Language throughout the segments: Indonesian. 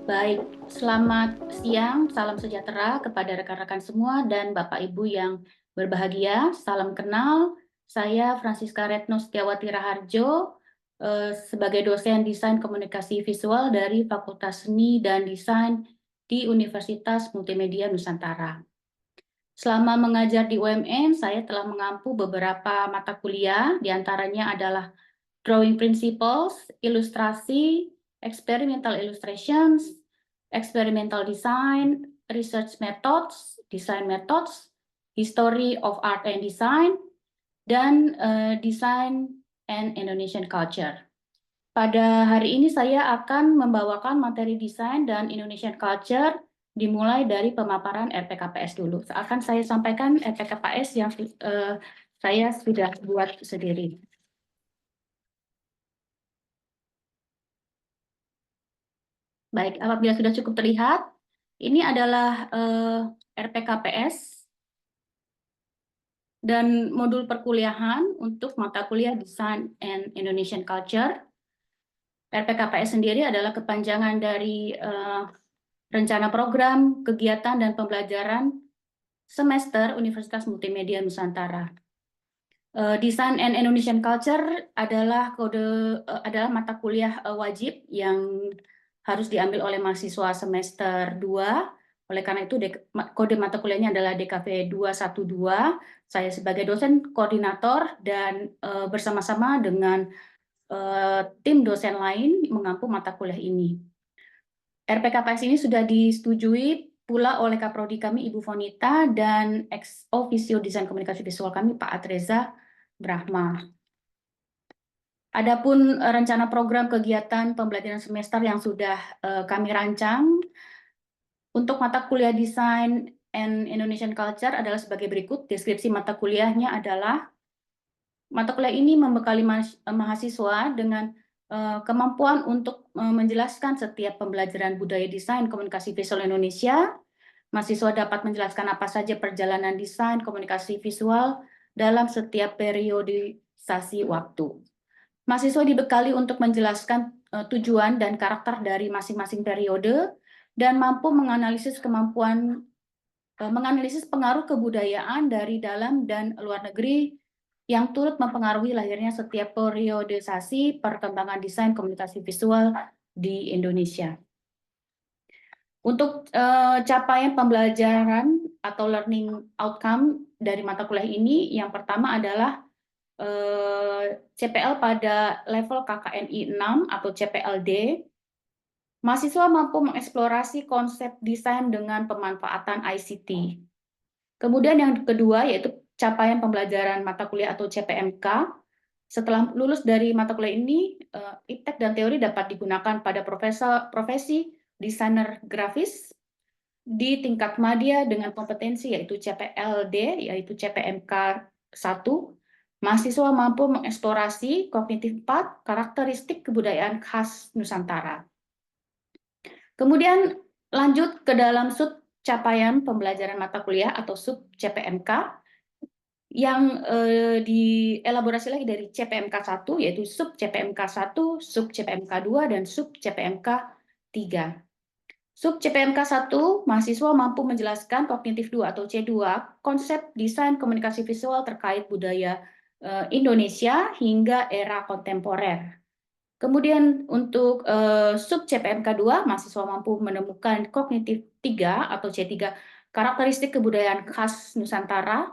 Baik, selamat siang, salam sejahtera kepada rekan-rekan semua dan Bapak Ibu yang berbahagia. Salam kenal, saya Francisca Retno Setiawati Raharjo, sebagai dosen Desain Komunikasi Visual dari Fakultas Seni dan Desain di Universitas Multimedia Nusantara. Selama mengajar di UMN, saya telah mengampu beberapa mata kuliah, diantaranya adalah Drawing Principles, Ilustrasi, Experimental Illustrations, Experimental Design, Research Methods, Design Methods, History of Art and Design, dan Design and Indonesian Culture. Pada hari ini saya akan membawakan materi desain dan Indonesian Culture dimulai dari pemaparan RPKPS dulu. Akan saya sampaikan RPKPS yang saya sudah buat sendiri. Baik, apabila sudah cukup terlihat, ini adalah RPKPS dan modul perkuliahan untuk mata kuliah Design and Indonesian Culture. RPKPS sendiri adalah kepanjangan dari rencana program, kegiatan, dan pembelajaran semester Universitas Multimedia Nusantara. Design and Indonesian Culture adalah mata kuliah wajib yang harus diambil oleh mahasiswa semester 2. Oleh karena itu kode mata kuliahnya adalah DKV 212. Saya sebagai dosen koordinator dan bersama-sama dengan tim dosen lain mengampu mata kuliah ini. RPKPS ini sudah disetujui pula oleh Kaprodi kami Ibu Fonita dan ex officio Desain Komunikasi Visual kami Pak Atreza Brahma. Adapun rencana program kegiatan pembelajaran semester yang sudah kami rancang untuk mata kuliah Design and Indonesian Culture adalah sebagai berikut. Deskripsi mata kuliahnya adalah mata kuliah ini membekali mahasiswa dengan kemampuan untuk menjelaskan setiap pembelajaran budaya desain komunikasi visual Indonesia. Mahasiswa dapat menjelaskan apa saja perjalanan desain komunikasi visual dalam setiap periodisasi waktu. Mahasiswa dibekali untuk menjelaskan tujuan dan karakter dari masing-masing periode dan mampu menganalisis menganalisis pengaruh kebudayaan dari dalam dan luar negeri yang turut mempengaruhi lahirnya setiap periodisasi perkembangan desain komunikasi visual di Indonesia. Untuk capaian pembelajaran atau learning outcome dari mata kuliah ini, yang pertama adalah CPL pada level KKNI 6 atau CPLD. Mahasiswa mampu mengeksplorasi konsep desain dengan pemanfaatan ICT. Kemudian yang kedua yaitu capaian pembelajaran mata kuliah atau CPMK. Setelah lulus dari mata kuliah ini, iptek dan teori dapat digunakan pada profesi desainer grafis di tingkat madya dengan kompetensi yaitu CPLD, yaitu CPMK 1. Mahasiswa mampu mengeksplorasi kognitif 4, karakteristik kebudayaan khas Nusantara. Kemudian lanjut ke dalam sub capaian pembelajaran mata kuliah atau sub CPMK yang dielaborasi lagi dari CPMK 1, yaitu sub CPMK 1, sub CPMK 2, dan sub CPMK 3. Sub CPMK 1, mahasiswa mampu menjelaskan kognitif 2 atau C2, konsep desain komunikasi visual terkait budaya Indonesia hingga era kontemporer. Kemudian untuk sub CPMK 2, mahasiswa mampu menemukan kognitif 3 atau C3, karakteristik kebudayaan khas Nusantara.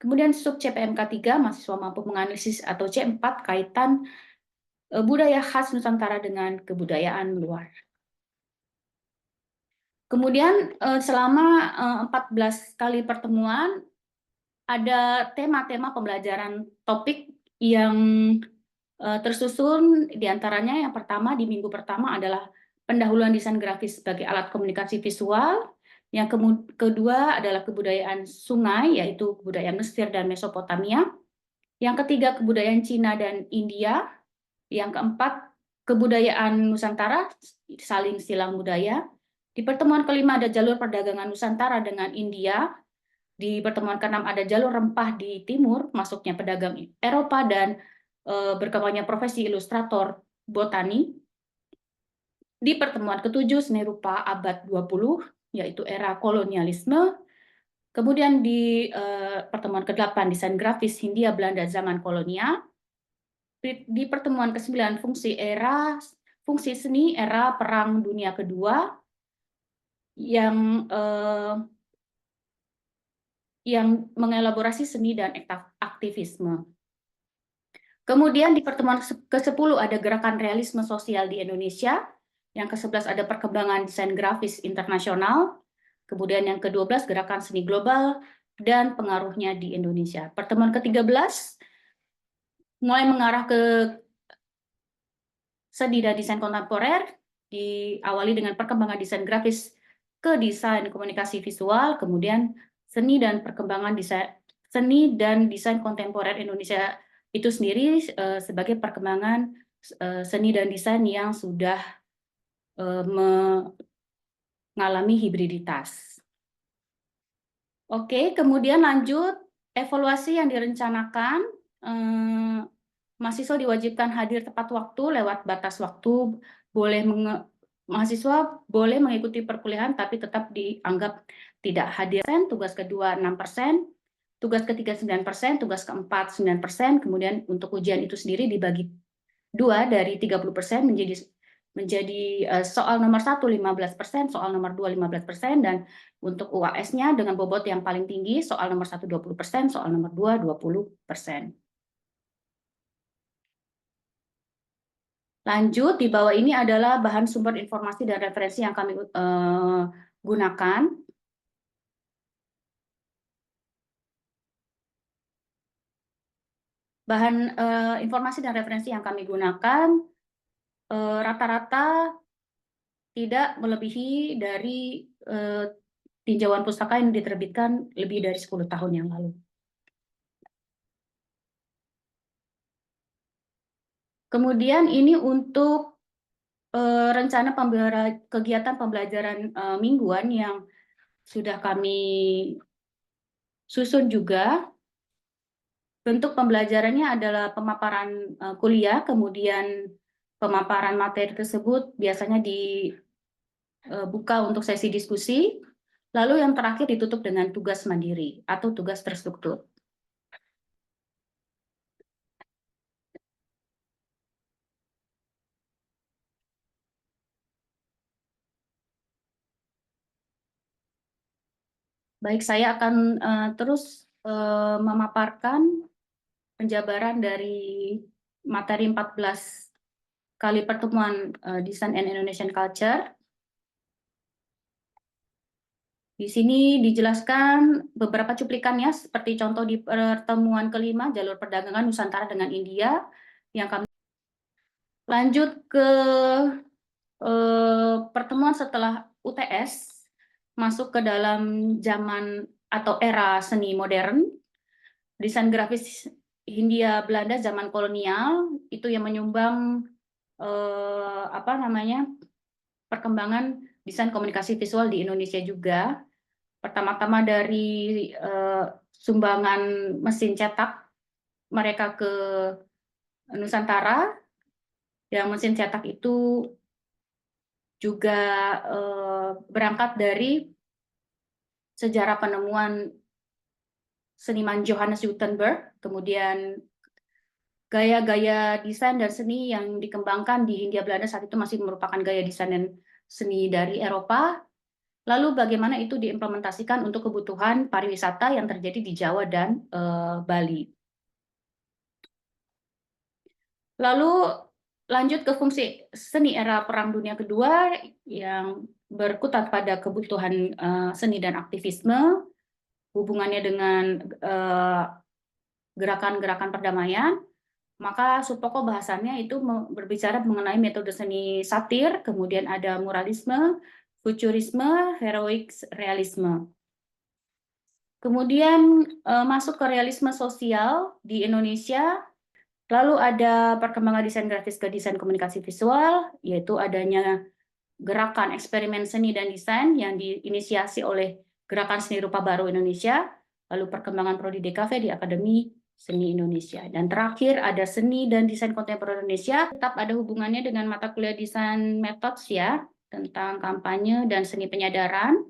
Kemudian sub CPMK 3, mahasiswa mampu menganalisis atau C4, kaitan budaya khas Nusantara dengan kebudayaan luar. Kemudian selama 14 kali pertemuan, ada tema-tema pembelajaran topik yang tersusun, diantaranya yang pertama di minggu pertama adalah pendahuluan desain grafis sebagai alat komunikasi visual. Yang kedua adalah kebudayaan sungai, yaitu kebudayaan Mesir dan Mesopotamia. Yang ketiga, kebudayaan Cina dan India. Yang keempat, kebudayaan Nusantara, saling silang budaya. Di pertemuan kelima ada jalur perdagangan Nusantara dengan India. Di pertemuan keenam ada jalur rempah di timur, masuknya pedagang Eropa dan berkembangnya profesi ilustrator botani. Di pertemuan ke-7 seni rupa abad 20, yaitu era kolonialisme. Kemudian di pertemuan ke-8 desain grafis Hindia Belanda zaman kolonial. Di pertemuan ke-9 fungsi seni era Perang Dunia Kedua yang mengelaborasi seni dan aktivisme. Kemudian di pertemuan ke-10 ada gerakan realisme sosial di Indonesia, yang ke-11 ada perkembangan desain grafis internasional, kemudian yang ke-12 gerakan seni global dan pengaruhnya di Indonesia. Pertemuan ke-13 mulai mengarah ke seni dan desain kontemporer, diawali dengan perkembangan desain grafis ke desain komunikasi visual, kemudian seni dan desain kontemporer Indonesia itu sendiri sebagai perkembangan seni dan desain yang sudah mengalami hibriditas. Oke, kemudian lanjut evaluasi yang direncanakan. Mahasiswa diwajibkan hadir tepat waktu lewat batas waktu. Mahasiswa boleh mengikuti perkuliahan tapi tetap dianggap tidak hadir. Tugas kedua 6%, tugas ketiga 9%, tugas keempat 9%. Kemudian untuk ujian itu sendiri dibagi 2 dari 30% menjadi soal nomor 1 15%, soal nomor 2 15%, dan untuk UAS-nya dengan bobot yang paling tinggi, soal nomor 1 20%, soal nomor 2 20%. Lanjut, di bawah ini adalah bahan sumber informasi dan referensi yang kami gunakan. Bahan informasi dan referensi yang kami gunakan rata-rata tidak melebihi dari tinjauan pustaka yang diterbitkan lebih dari 10 tahun yang lalu. Kemudian ini untuk rencana kegiatan pembelajaran mingguan yang sudah kami susun juga. Bentuk pembelajarannya adalah pemaparan kuliah, kemudian pemaparan materi tersebut biasanya dibuka untuk sesi diskusi, lalu yang terakhir ditutup dengan tugas mandiri atau tugas terstruktur. Baik, saya akan terus memaparkan penjabaran dari materi 14 kali pertemuan Design and Indonesian Culture. Di sini dijelaskan beberapa cuplikannya, seperti contoh di pertemuan kelima, jalur perdagangan Nusantara dengan India, yang kami lanjut ke pertemuan setelah UTS, masuk ke dalam zaman atau era seni modern, desain grafis Hindia Belanda zaman kolonial, itu yang menyumbang perkembangan desain komunikasi visual di Indonesia juga. Pertama-tama dari sumbangan mesin cetak mereka ke Nusantara, yang mesin cetak itu juga berangkat dari sejarah penemuan seniman Johannes Gutenberg, kemudian gaya-gaya desain dan seni yang dikembangkan di Hindia Belanda saat itu masih merupakan gaya desain dan seni dari Eropa. Lalu bagaimana itu diimplementasikan untuk kebutuhan pariwisata yang terjadi di Jawa dan Bali. Lalu lanjut ke fungsi seni era Perang Dunia Kedua yang berkutat pada kebutuhan seni dan aktivisme, hubungannya dengan gerakan-gerakan perdamaian. Maka subpokok bahasannya itu berbicara mengenai metode seni satir, kemudian ada muralisme, futurisme, heroic realisme. Kemudian masuk ke realisme sosial di Indonesia, lalu ada perkembangan desain grafis ke desain komunikasi visual, yaitu adanya gerakan eksperimen seni dan desain yang diinisiasi oleh Gerakan Seni Rupa Baru Indonesia, lalu perkembangan prodi DKV di Akademi seni Indonesia. Dan terakhir ada seni dan desain kontemporer Indonesia, tetap ada hubungannya dengan mata kuliah desain methods ya, tentang kampanye dan seni penyadaran.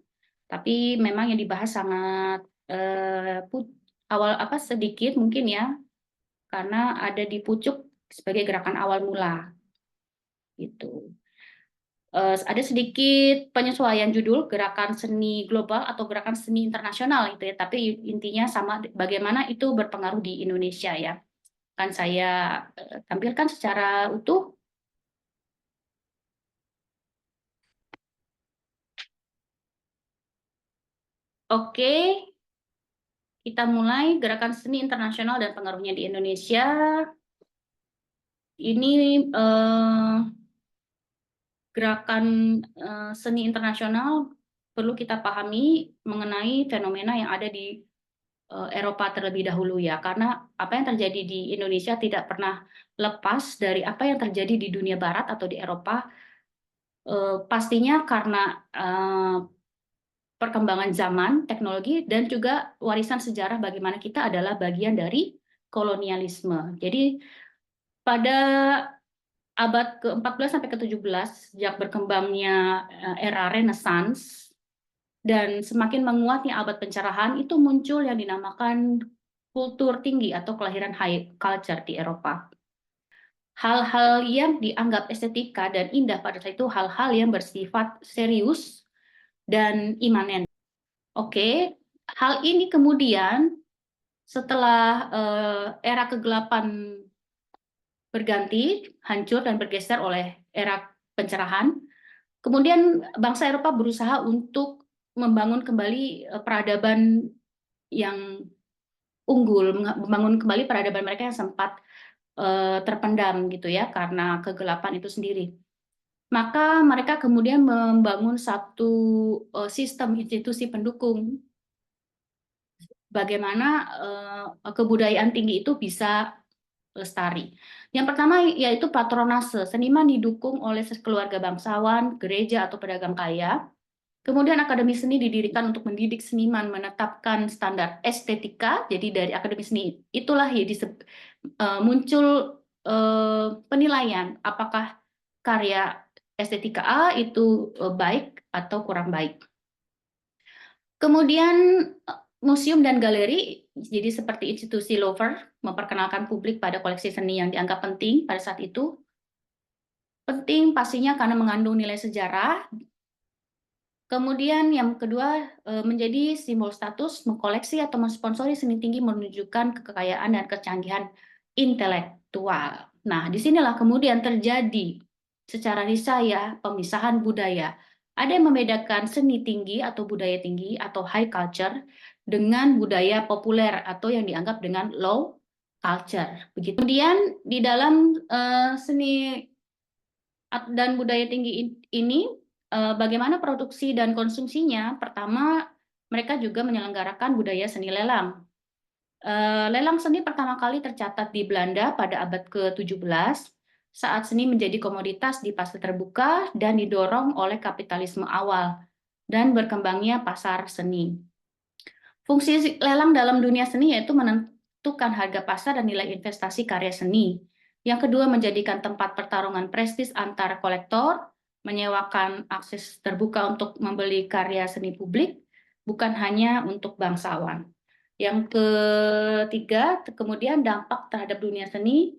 Tapi memang yang dibahas sangat sedikit mungkin ya, karena ada di pucuk sebagai gerakan awal mula gitu. Ada sedikit penyesuaian judul gerakan seni global atau gerakan seni internasional itu ya, tapi intinya sama bagaimana itu berpengaruh di Indonesia ya. Kan saya tampilkan secara utuh. Oke, kita mulai gerakan seni internasional dan pengaruhnya di Indonesia. Ini gerakan seni internasional perlu kita pahami mengenai fenomena yang ada di Eropa terlebih dahulu ya, karena apa yang terjadi di Indonesia tidak pernah lepas dari apa yang terjadi di dunia barat atau di Eropa. Pastinya karena perkembangan zaman, teknologi, dan juga warisan sejarah bagaimana kita adalah bagian dari kolonialisme. Jadi pada abad ke-14 sampai ke-17, sejak berkembangnya era Renaissance dan semakin menguatnya abad pencerahan, itu muncul yang dinamakan kultur tinggi atau kelahiran high culture di Eropa. Hal-hal yang dianggap estetika dan indah pada saat itu hal-hal yang bersifat serius dan imanen. Oke, hal ini kemudian setelah era kegelapan berganti, hancur dan bergeser oleh era pencerahan, kemudian bangsa Eropa berusaha untuk membangun kembali peradaban yang unggul, membangun kembali peradaban mereka yang sempat terpendam gitu ya karena kegelapan itu sendiri. Maka mereka kemudian membangun satu sistem institusi pendukung bagaimana kebudayaan tinggi itu bisa lestari. Yang pertama yaitu patronase, seniman didukung oleh keluarga bangsawan, gereja atau pedagang kaya. Kemudian akademi seni didirikan untuk mendidik seniman, menetapkan standar estetika. Jadi dari akademi seni itulah ya muncul penilaian apakah karya estetika A itu baik atau kurang baik. Kemudian museum dan galeri jadi seperti institusi Louvre memperkenalkan publik pada koleksi seni yang dianggap penting pada saat itu. Penting pastinya karena mengandung nilai sejarah. Kemudian yang kedua menjadi simbol status, mengkoleksi atau mensponsori seni tinggi menunjukkan kekayaan dan kecanggihan intelektual. Nah, disinilah kemudian terjadi secara niscaya pemisahan budaya. Ada yang membedakan seni tinggi atau budaya tinggi atau high culture dengan budaya populer atau yang dianggap dengan low culture. Begitu. Kemudian di dalam seni dan budaya tinggi ini bagaimana produksi dan konsumsinya. Pertama, mereka juga menyelenggarakan budaya seni lelang. Lelang seni pertama kali tercatat di Belanda pada abad ke-17 saat seni menjadi komoditas di pasar terbuka dan didorong oleh kapitalisme awal dan berkembangnya pasar seni. Fungsi lelang dalam dunia seni yaitu menentukan harga pasar dan nilai investasi karya seni. Yang kedua, menjadikan tempat pertarungan prestis antar kolektor, menyewakan akses terbuka untuk membeli karya seni publik, bukan hanya untuk bangsawan. Yang ketiga, kemudian dampak terhadap dunia seni,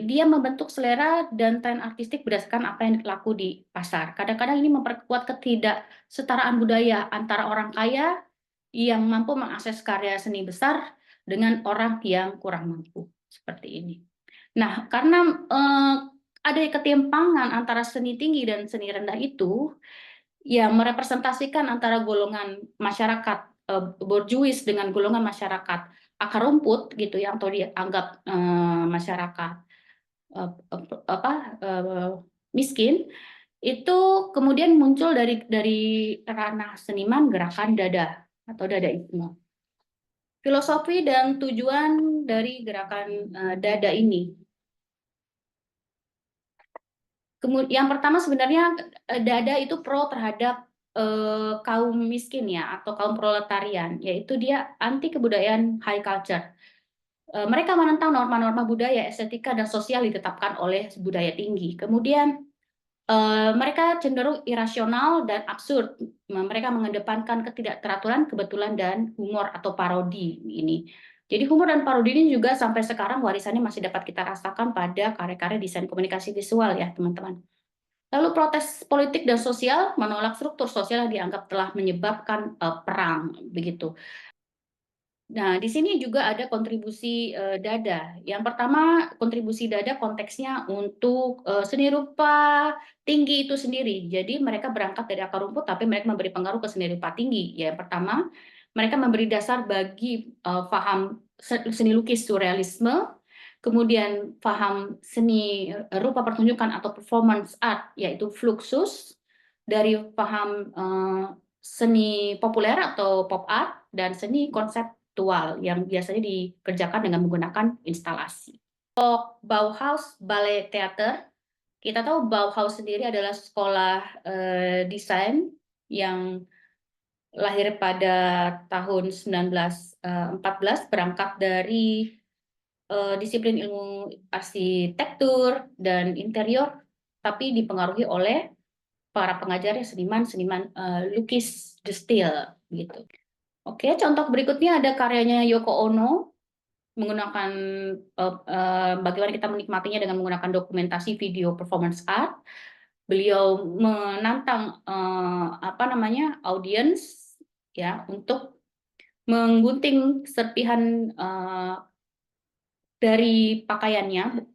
dia membentuk selera dan tren artistik berdasarkan apa yang laku di pasar. Kadang-kadang ini memperkuat ketidaksetaraan budaya antara orang kaya yang mampu mengakses karya seni besar dengan orang yang kurang mampu. Seperti ini. Nah, karena ada ketimpangan antara seni tinggi dan seni rendah itu, ya merepresentasikan antara golongan masyarakat borjuis dengan golongan masyarakat akar rumput gitu ya, atau dianggap masyarakat miskin, itu kemudian muncul dari ranah seniman gerakan dada atau dadaisme. Filosofi dan tujuan dari gerakan dada ini. Yang pertama sebenarnya dada itu pro terhadap kaum miskin ya atau kaum proletarian, yaitu dia anti kebudayaan high culture. Mereka menentang norma-norma budaya, estetika, dan sosial ditetapkan oleh budaya tinggi. Kemudian mereka cenderung irasional dan absurd. Mereka mengedepankan ketidakteraturan, kebetulan, dan humor atau parodi ini. Jadi humor dan parodi ini juga sampai sekarang warisannya masih dapat kita rasakan pada karya-karya desain komunikasi visual ya teman-teman. Lalu protes politik dan sosial menolak struktur sosial yang dianggap telah menyebabkan perang begitu. Nah, di sini juga ada kontribusi Dada. Yang pertama, kontribusi Dada konteksnya untuk seni rupa tinggi itu sendiri. Jadi mereka berangkat dari akar rumput, tapi mereka memberi pengaruh ke seni rupa tinggi. Ya, yang pertama, mereka memberi dasar bagi paham seni lukis surrealisme, kemudian paham seni rupa pertunjukan atau performance art, yaitu Fluxus, dari paham seni populer atau pop art, dan seni konseptual yang biasanya dikerjakan dengan menggunakan instalasi. Bauhaus Ballet Theater, kita tahu Bauhaus sendiri adalah sekolah desain yang lahir pada tahun 1914, berangkat dari disiplin ilmu arsitektur dan interior, tapi dipengaruhi oleh para pengajar seniman-seniman lukis the still gitu. Oke, contoh berikutnya ada karyanya Yoko Ono menggunakan bagaimana kita menikmatinya dengan menggunakan dokumentasi video performance art. Beliau menantang audiens ya untuk menggunting serpihan dari pakaiannya,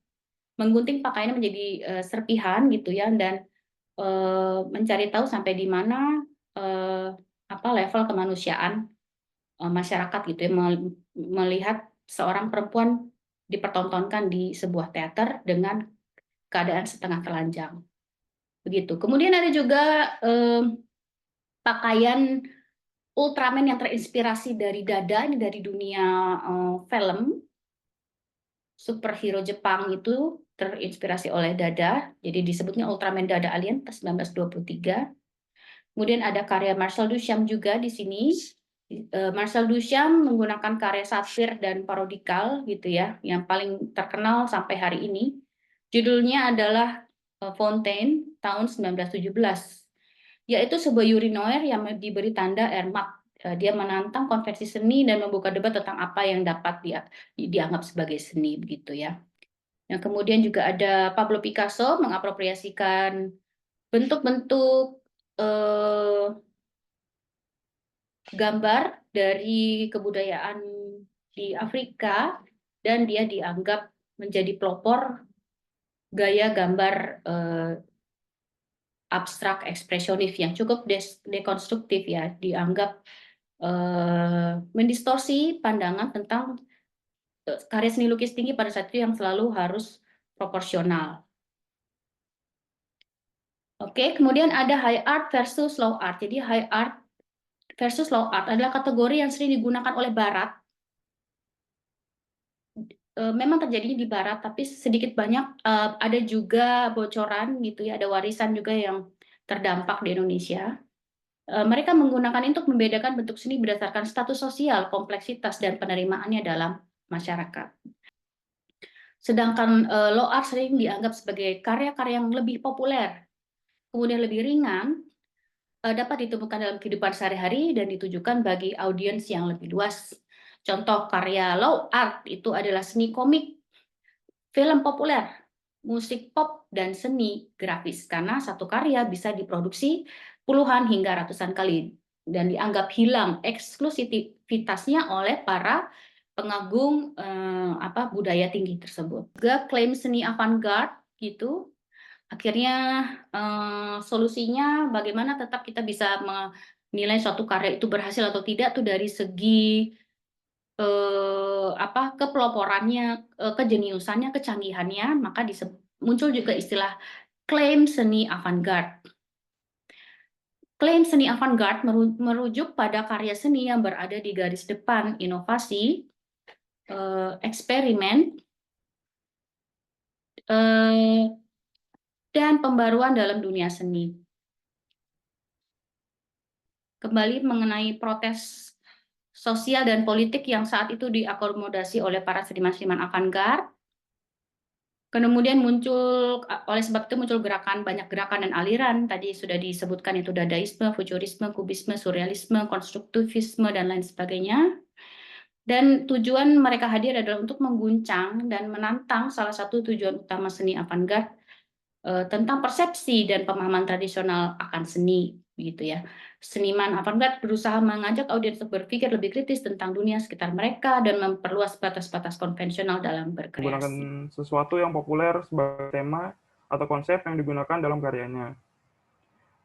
menggunting pakaiannya menjadi serpihan gitu ya, dan mencari tahu sampai di mana level kemanusiaan masyarakat gitu ya, melihat seorang perempuan dipertontonkan di sebuah teater dengan keadaan setengah telanjang begitu. Kemudian ada juga pakaian Ultraman yang terinspirasi dari Dada, ini dari dunia film. Superhero Jepang itu terinspirasi oleh Dada, jadi disebutnya Ultraman Dada Alien 1923. Kemudian ada karya Marcel Duchamp juga di sini. Marcel Duchamp menggunakan karya satir dan parodikal gitu ya, yang paling terkenal sampai hari ini. Judulnya adalah Fontaine tahun 1917, yaitu sebuah urinoir yang diberi tanda air mat. Dia menantang konvensi seni dan membuka debat tentang apa yang dapat dianggap sebagai seni begitu ya. Yang kemudian juga ada Pablo Picasso mengapropriasikan bentuk-bentuk gambar dari kebudayaan di Afrika, dan dia dianggap menjadi pelopor gaya gambar abstrak ekspresionis yang cukup dekonstruktif ya, dianggap mendistorsi pandangan tentang karya seni lukis tinggi pada saat itu yang selalu harus proporsional. Oke, kemudian ada high art versus low art. Jadi high art versus low art adalah kategori yang sering digunakan oleh Barat. Memang terjadinya di Barat, tapi sedikit banyak ada juga bocoran gitu ya, ada warisan juga yang terdampak di Indonesia. Mereka menggunakan untuk membedakan bentuk seni berdasarkan status sosial, kompleksitas, dan penerimaannya dalam masyarakat. Sedangkan low art sering dianggap sebagai karya-karya yang lebih populer, kemudian lebih ringan, dapat ditemukan dalam kehidupan sehari-hari dan ditujukan bagi audiens yang lebih luas. Contoh karya low art itu adalah seni komik, film populer, musik pop, dan seni grafis, karena satu karya bisa diproduksi puluhan hingga ratusan kali dan dianggap hilang eksklusivitasnya oleh para pengagum budaya tinggi tersebut. Juga klaim seni avant-garde gitu. Akhirnya solusinya bagaimana tetap kita bisa menilai suatu karya itu berhasil atau tidak tuh dari segi kepeloporannya, kejeniusannya, kecanggihannya, maka muncul juga istilah klaim seni avant-garde. Klaim seni avant-garde merujuk pada karya seni yang berada di garis depan inovasi, eksperimen, dan pembaruan dalam dunia seni. Kembali mengenai protes sosial dan politik yang saat itu diakomodasi oleh para seniman-seniman avant-garde. Kemudian oleh sebab itu muncul banyak gerakan dan aliran, tadi sudah disebutkan itu dadaisme, futurisme, kubisme, surrealisme, konstruktivisme, dan lain sebagainya. Dan tujuan mereka hadir adalah untuk mengguncang dan menantang salah satu tujuan utama seni avant-garde, tentang persepsi dan pemahaman tradisional akan seni, begitu ya. Seniman avant-garde berusaha mengajak audiens untuk berpikir lebih kritis tentang dunia sekitar mereka dan memperluas batas-batas konvensional dalam Menggunakan berkreasi. sesuatu yang populer sebagai tema atau konsep yang digunakan dalam karyanya.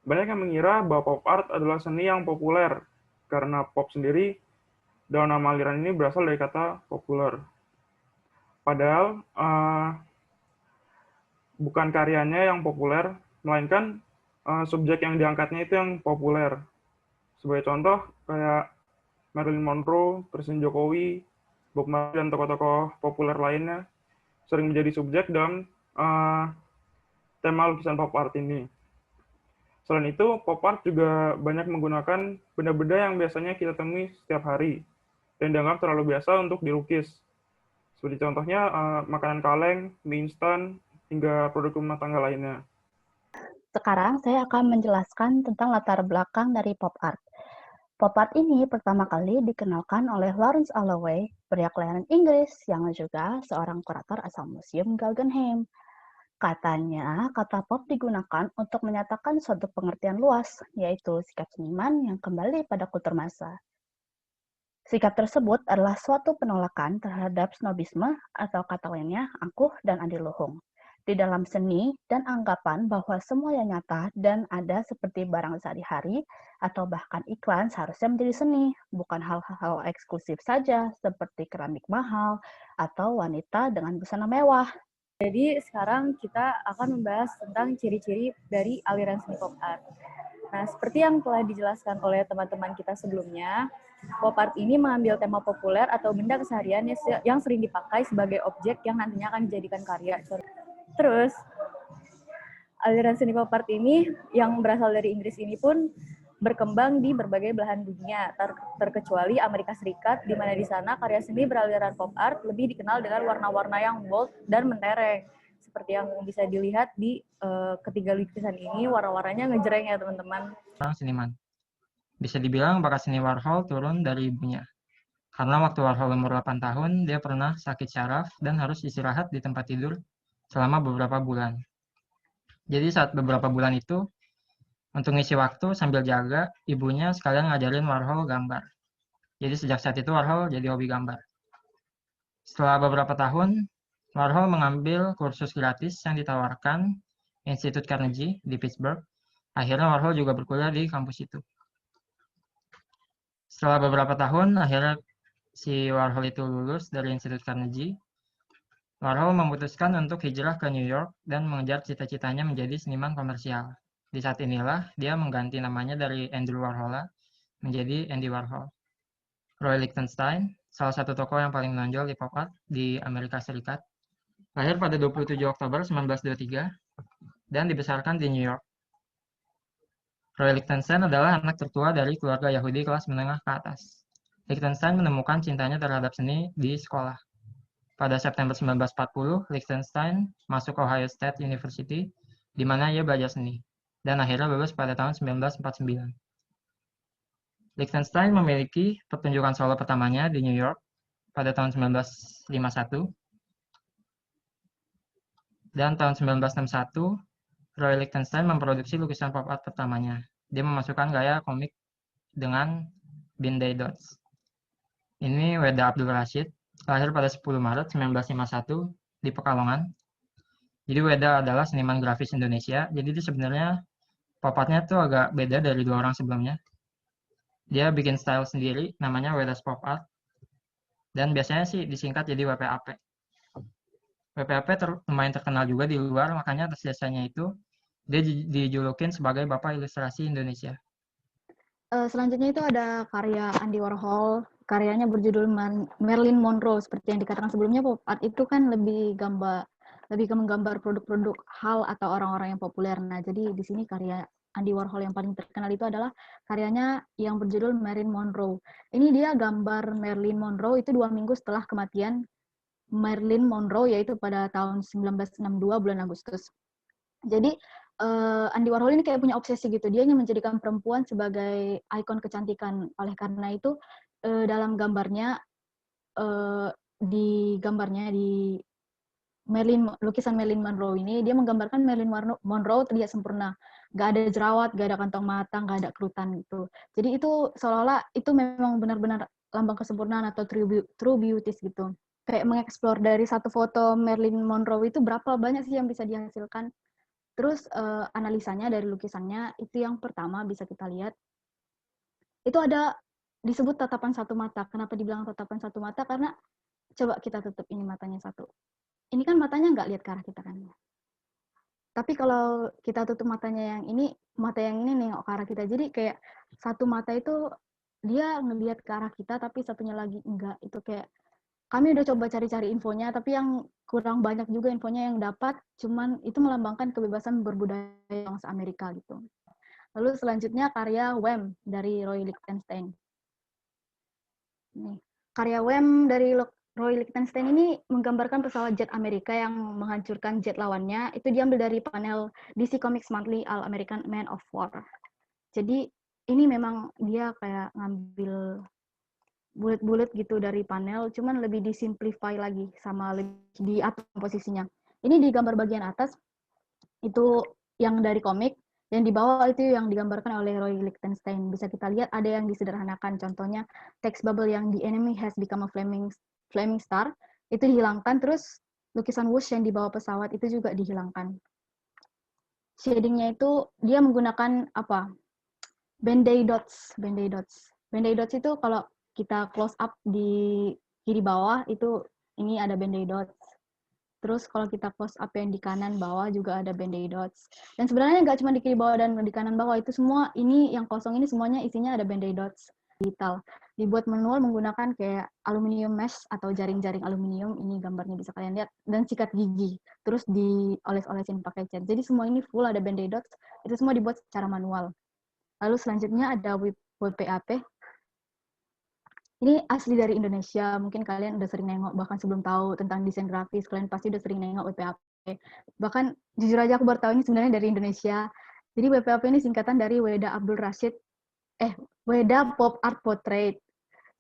Banyak yang mengira bahwa pop art adalah seni yang populer, karena pop sendiri dalam nama aliran ini berasal dari kata populer. Padahal bukan karyanya yang populer, melainkan subjek yang diangkatnya itu yang populer. Sebagai contoh, kayak Marilyn Monroe, Presiden Jokowi, Bob Marley, dan tokoh-tokoh populer lainnya sering menjadi subjek dalam tema lukisan pop art ini. Selain itu, pop art juga banyak menggunakan benda-benda yang biasanya kita temui setiap hari dan dianggap terlalu biasa untuk dilukis. Seperti contohnya makanan kaleng, mie instan, hingga produk rumah tangga lainnya. Sekarang saya akan menjelaskan tentang latar belakang dari pop art. Pop art ini pertama kali dikenalkan oleh Lawrence Alloway, pria kelahiran Inggris yang juga seorang kurator asal Museum Guggenheim. Katanya, kata pop digunakan untuk menyatakan suatu pengertian luas, yaitu sikap seniman yang kembali pada kultur massa. Sikap tersebut adalah suatu penolakan terhadap snobisme atau kata lainnya angkuh dan adiluhung di dalam seni dan anggapan bahwa semua yang nyata dan ada seperti barang sehari-hari atau bahkan iklan seharusnya menjadi seni, bukan hal-hal eksklusif saja seperti keramik mahal atau wanita dengan busana mewah. Jadi sekarang kita akan membahas tentang ciri-ciri dari aliran seni pop art. Nah, seperti yang telah dijelaskan oleh teman-teman kita sebelumnya, pop art ini mengambil tema populer atau benda keseharian yang sering dipakai sebagai objek yang nantinya akan dijadikan karya. Terus, aliran seni pop art ini yang berasal dari Inggris ini pun berkembang di berbagai belahan dunia, terkecuali Amerika Serikat, di mana di sana karya seni beraliran pop art lebih dikenal dengan warna-warna yang bold dan mentereng. Seperti yang bisa dilihat di ketiga lukisan ini, warna-warnanya ngejreng ya teman-teman. Seniman. Bisa dibilang bakat seni Warhol turun dari ibunya. Karena waktu Warhol umur 8 tahun, dia pernah sakit syaraf dan harus istirahat di tempat tidur selama beberapa bulan. Jadi saat beberapa bulan itu, untuk ngisi waktu sambil jaga, ibunya sekalian ngajarin Warhol gambar. Jadi sejak saat itu Warhol jadi hobi gambar. Setelah beberapa tahun, Warhol mengambil kursus gratis yang ditawarkan Institut Carnegie di Pittsburgh. Akhirnya Warhol juga berkuliah di kampus itu. Setelah beberapa tahun, akhirnya si Warhol itu lulus dari Institut Carnegie. Warhol memutuskan untuk hijrah ke New York dan mengejar cita-citanya menjadi seniman komersial. Di saat inilah, dia mengganti namanya dari Andrew Warhol menjadi Andy Warhol. Roy Lichtenstein, salah satu tokoh yang paling menonjol di pop art di Amerika Serikat, lahir pada 27 Oktober 1923 dan dibesarkan di New York. Roy Lichtenstein adalah anak tertua dari keluarga Yahudi kelas menengah ke atas. Lichtenstein menemukan cintanya terhadap seni di sekolah. Pada September 1940, Lichtenstein masuk Ohio State University, di mana ia belajar seni, dan akhirnya lulus pada tahun 1949. Lichtenstein memiliki pertunjukan solo pertamanya di New York pada tahun 1951, dan tahun 1961, Roy Lichtenstein memproduksi lukisan pop art pertamanya. Dia memasukkan gaya komik dengan Binday Dots. Ini Weda Abdul Rashid, lahir pada 10 Maret 1951 di Pekalongan. Jadi Weda adalah seniman grafis Indonesia. Jadi dia sebenarnya pop art-nya tuh agak beda dari dua orang sebelumnya. Dia bikin style sendiri, namanya Weda's Pop Art. Dan biasanya sih disingkat jadi WPAP. WPAP lumayan terkenal juga di luar, makanya atas jasanya itu dia dijulukin sebagai Bapak Ilustrasi Indonesia. Selanjutnya itu ada karya Andy Warhol, karyanya berjudul Marilyn Monroe. Seperti yang dikatakan sebelumnya, pop art itu kan lebih ke menggambar produk-produk hal atau orang-orang yang populer. Nah, jadi di sini karya Andy Warhol yang paling terkenal itu adalah karyanya yang berjudul Marilyn Monroe. Ini dia gambar Marilyn Monroe itu 2 minggu setelah kematian Marilyn Monroe, yaitu pada tahun 1962 bulan Agustus. Jadi Andy Warhol ini kayak punya obsesi gitu. Dia ingin menjadikan perempuan sebagai ikon kecantikan. Oleh karena itu dalam gambarnya di lukisan Marilyn Monroe ini, dia menggambarkan Marilyn Monroe terlihat sempurna. Gak ada jerawat, gak ada kantong mata, gak ada kerutan gitu. Jadi itu seolah-olah itu memang benar-benar lambang kesempurnaan atau true beauties gitu. Kayak mengeksplor dari satu foto Marilyn Monroe itu berapa banyak sih yang bisa dihasilkan. Terus analisanya dari lukisannya itu yang pertama bisa kita lihat. Itu ada disebut tatapan satu mata. Kenapa dibilang tatapan satu mata? Karena coba kita tutup ini matanya satu. Ini kan matanya nggak lihat ke arah kita kan. Tapi kalau kita tutup matanya yang ini, mata yang ini nengok ke arah kita. Jadi kayak satu mata itu dia ngelihat ke arah kita, tapi satunya lagi enggak. Itu kayak kami udah coba cari-cari infonya, tapi yang kurang banyak juga infonya yang dapat. Cuman itu melambangkan kebebasan berbudaya bangsa Amerika gitu. Lalu selanjutnya karya Wham dari Roy Lichtenstein. Nih, karya Wham dari Roy Lichtenstein ini menggambarkan pesawat jet Amerika yang menghancurkan jet lawannya. Itu diambil dari panel DC Comics Monthly All American Man of War. Jadi ini memang dia kayak ngambil bulat-bulat gitu dari panel, cuman lebih disimplify lagi sama lebih diatur posisinya. Ini di gambar bagian atas itu yang dari komik, yang di bawah itu yang digambarkan oleh Roy Lichtenstein. Bisa kita lihat ada yang disederhanakan, contohnya text bubble yang the enemy has become a flaming star, itu dihilangkan, terus lukisan whoosh yang di bawah pesawat itu juga dihilangkan. Shadingnya itu dia menggunakan apa? Band-Aid dots. Band-Aid dots itu kalau kita close up di kiri bawah itu ini ada Band-Aid dots. Terus kalau kita close up yang di kanan bawah juga ada Band-Aid dots. Dan sebenarnya nggak cuma di kiri bawah dan di kanan bawah, itu semua ini yang kosong ini semuanya isinya ada Band-Aid dots digital. Dibuat manual menggunakan kayak aluminium mesh atau jaring-jaring aluminium, ini gambarnya bisa kalian lihat, dan sikat gigi. Terus dioles-olesin pakai cat. Jadi semua ini full ada Band-Aid dots, itu semua dibuat secara manual. Lalu selanjutnya ada WPAP. Ini asli dari Indonesia, mungkin kalian udah sering nengok, bahkan sebelum tahu tentang desain grafis, kalian pasti udah sering nengok WPAP. Bahkan jujur aja aku baru tahu ini sebenarnya dari Indonesia. Jadi WPAP ini singkatan dari Weda Abdul Rashid, Weda Pop Art Portrait.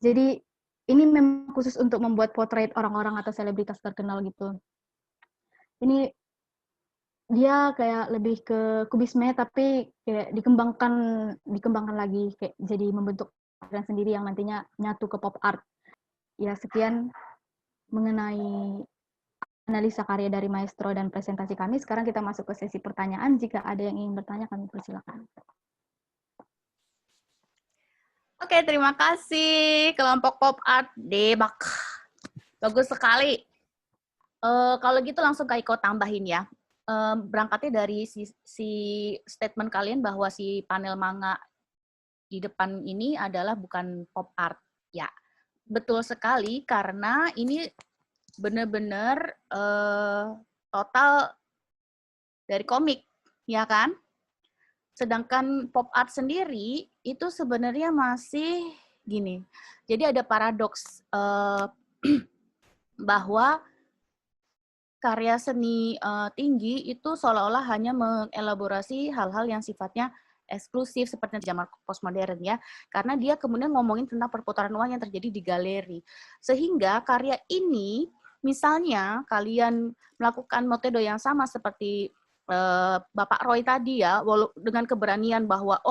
Jadi ini memang khusus untuk membuat potret orang-orang atau selebritas terkenal gitu. Ini dia kayak lebih ke kubisme tapi kayak dikembangkan lagi kayak jadi membentuk dan sendiri yang nantinya nyatu ke pop art. Ya, sekian mengenai analisa karya dari maestro dan presentasi kami. Sekarang kita masuk ke sesi pertanyaan. Jika ada yang ingin bertanya, kami persilakan. Oke, terima kasih kelompok pop art Debak. Bagus sekali. Kalau gitu langsung Kak Iko tambahin ya. Berangkatnya dari si statement kalian bahwa si panel manga di depan ini adalah bukan pop art, ya. Betul sekali, karena ini benar-benar total dari komik, ya kan? Sedangkan pop art sendiri itu sebenarnya masih gini. Jadi ada paradoks bahwa karya seni tinggi itu seolah-olah hanya mengelaborasi hal-hal yang sifatnya eksklusif seperti zaman postmodern ya, karena dia kemudian ngomongin tentang perputaran uang yang terjadi di galeri. Sehingga karya ini, misalnya kalian melakukan metode yang sama seperti Bapak Roy tadi ya, dengan keberanian bahwa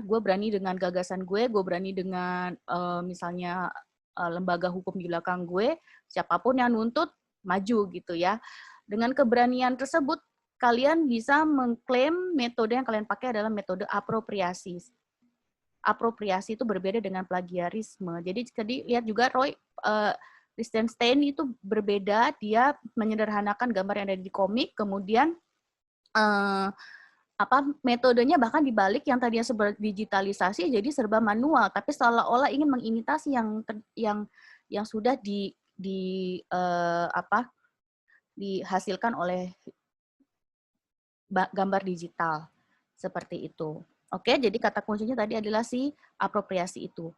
gue berani dengan gagasan gue berani dengan misalnya lembaga hukum di belakang gue, siapapun yang nuntut maju gitu ya. Dengan keberanian tersebut kalian bisa mengklaim metode yang kalian pakai adalah metode apropriasi. Apropriasi itu berbeda dengan plagiarisme. Jadi lihat juga Roy Lichtenstein itu berbeda, dia menyederhanakan gambar yang ada di komik, kemudian metodenya bahkan dibalik, yang tadinya serba digitalisasi jadi serba manual, tapi seolah-olah ingin mengimitasi yang sudah dihasilkan oleh gambar digital. Seperti itu. Oke, jadi kata kuncinya tadi adalah si apropriasi itu.